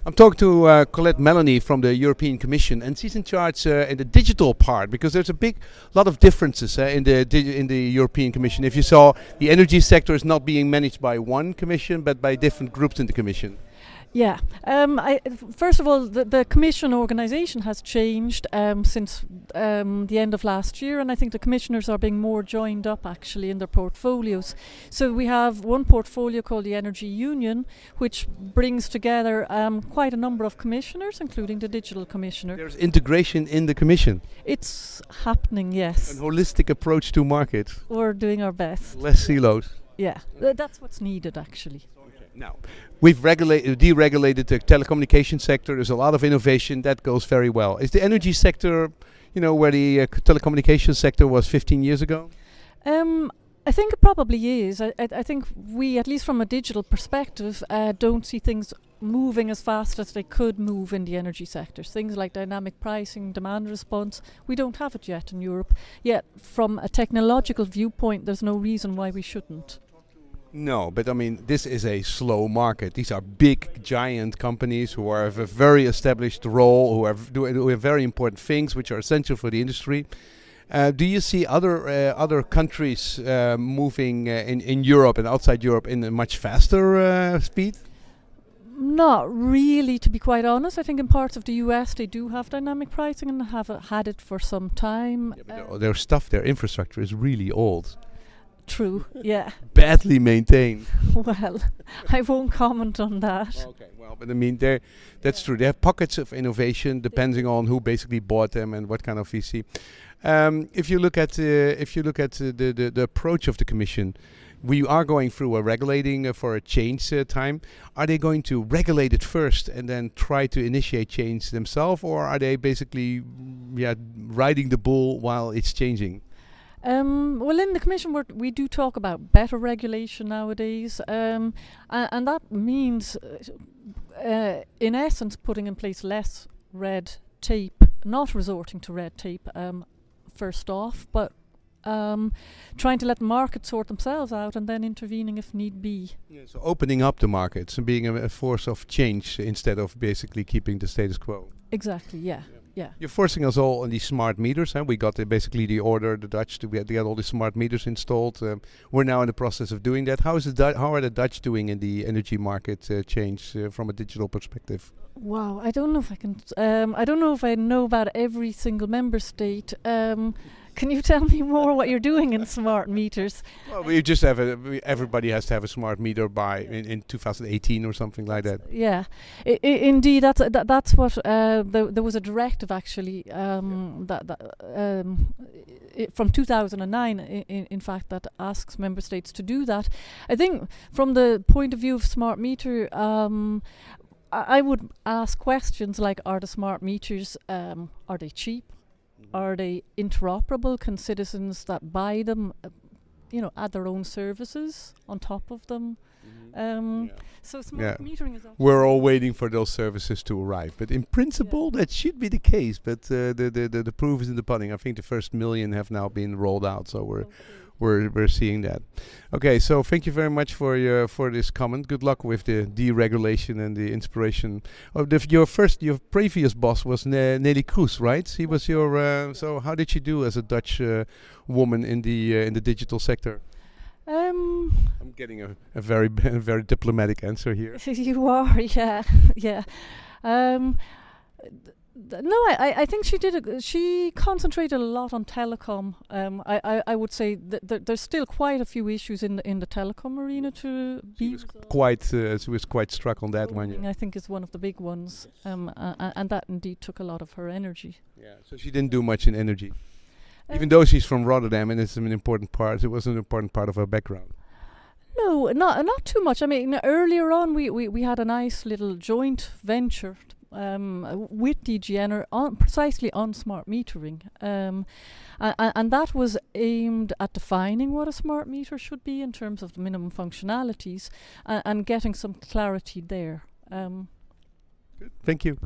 I'm talking to Colette Melanie from the European Commission, and she's in charge in the digital part, because there's a lot of differences in the European Commission. If you saw, the energy sector is not being managed by one commission, but by different groups in the commission. Yeah. First of all, the Commission organisation has changed since the end of last year, and I think the commissioners are being more joined up actually in their portfolios. So we have one portfolio called the Energy Union, which brings together quite a number of commissioners, including the Digital Commissioner. There's integration in the Commission. It's happening, yes. An holistic approach to markets. We're doing our best. Less silos. Yeah, that's what's needed actually. Now, we've deregulated the telecommunication sector. There's a lot of innovation that goes very well. Is the energy sector, where the telecommunication sector was 15 years ago? I think it probably is. I think we, at least from a digital perspective, don't see things moving as fast as they could move in the energy sectors. Things like dynamic pricing, demand response, we don't have it yet in Europe. Yet, from a technological viewpoint, there's no reason why we shouldn't. No, but I mean, this is a slow market. These are big, giant companies who have a very established role, who are doing very important things which are essential for the industry. Do you see other countries moving in Europe and outside Europe in a much faster speed? Not really, to be quite honest. I think in parts of the US they do have dynamic pricing and have had it for some time. Yeah, but their infrastructure is really old. True, yeah. Badly maintained. Well, I won't comment on that. Okay, well, but I mean, that's true. There are pockets of innovation depending on who basically bought them and what kind of VC. If you look at the approach of the Commission, we are going through a regulating for a change time. Are they going to regulate it first and then try to initiate change themselves, or are they basically, riding the bull while it's changing? Well, in the Commission we do talk about better regulation nowadays, and that means, in essence, putting in place less red tape, not resorting to red tape first off, but trying to let the markets sort themselves out and then intervening if need be. Yeah, so opening up the markets and being a force of change instead of basically keeping the status quo. Exactly, yeah. Yeah. You're forcing us all on these smart meters. We got basically the order, the Dutch, to get all the smart meters installed. We're now in the process of doing that. How are the Dutch doing in the energy market change from a digital perspective? Wow, I don't know if I can. I don't know if I know about every single member state. Can you tell me more what you're doing in smart meters? Well, we just have everybody has to have a smart meter by in 2018 or something like that. Yeah, indeed. That's what there was a directive actually from 2009, in fact, that asks member states to do that. I think from the point of view of smart meter, I would ask questions like: are the smart meters are they cheap? Are they interoperable? Can citizens that buy them, add their own services on top of them? So smart metering is. We're all waiting for those services to arrive, but in principle that should be the case. But the proof is in the pudding. I think the first 1 million have now been rolled out, so we're seeing that. Okay, so thank you very much for this comment. Good luck with the deregulation and the inspiration. Your previous boss was Nelly Kroes, right? He was your. So how did you do as a Dutch woman in the digital sector? I'm getting a very very diplomatic answer here. You are, yeah, yeah. No, I think she concentrated a lot on telecom. I would say that there's still quite a few issues in the telecom arena to be. She was quite struck on that one. Yeah. I think is one of the big ones, and that indeed took a lot of her energy. Yeah, so she didn't do much in energy, even though she's from Rotterdam, and it's an important part. It was an important part of her background. No, not too much. I mean, earlier on we had a nice little joint venture with DG Ener precisely on smart metering, and that was aimed at defining what a smart meter should be in terms of the minimum functionalities and getting some clarity there. Good. Thank you.